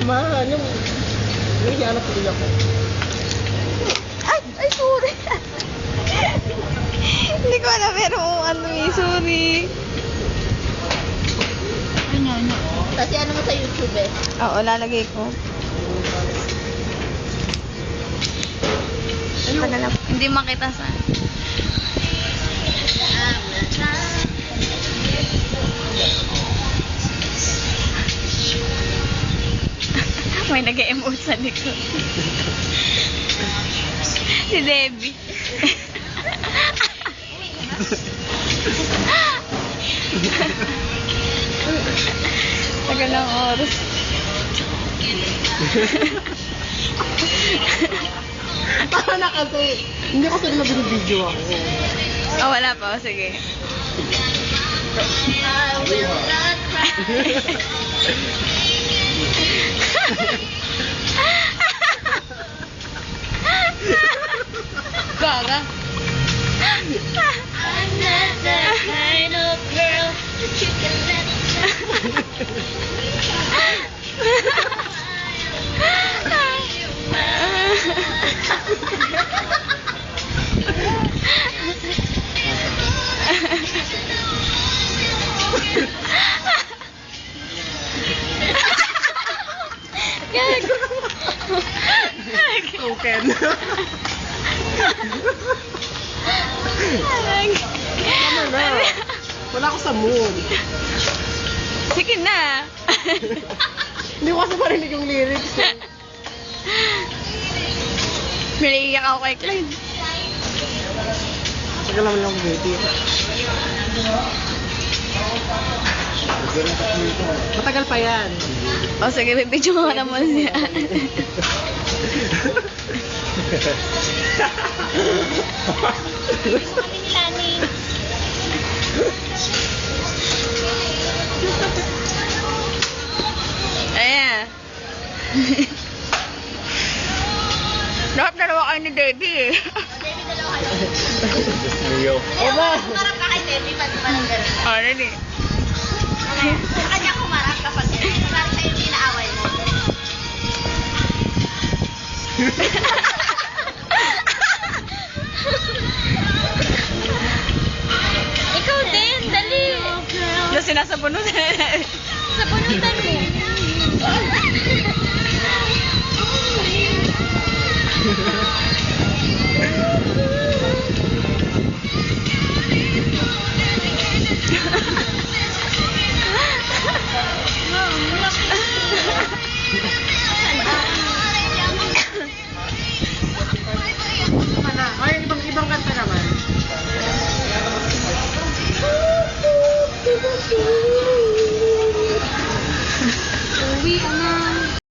naman. Yung hiyanap ko din ako. Ay, sorry. Hindi ko alam, pero ano eh, sorry. Ano. Kasi ano mo sa YouTube eh? Oo, lalagay ko. Tagal na. Hindi makita sa... May nag-emote sa likod. Si Debbie. Tagal ng oras. Para na kasi. Hindi kasi naman binibideo ako. Oh, wala pa. Oh, sige. I will not cry. Gaga. I'm not the kind of girl that you can let Token. Tama na. Wala ako sa mood. Sige na. Hindi ko kasi marinig yung lyrics eh. Naiiyak ako kay Clyde. Tagal naman lang baby. Matagal pa yan. O sige, bibidyo mo naman siya. Kami ni Lani. Ayan. Dapat dalawa kayo ni Debbie eh. Debbie, dalawa kayo. Aba! Kumarap ka kay Debbie, pati pa ng gano'n. Oh, ready? Sa kanya kumarap kapag parang siya yung inaaway mo. Ikaw din, dali. Yung sinasabunutan. Sabunutan mo. Ay, ibang kanta naman. Uwi ang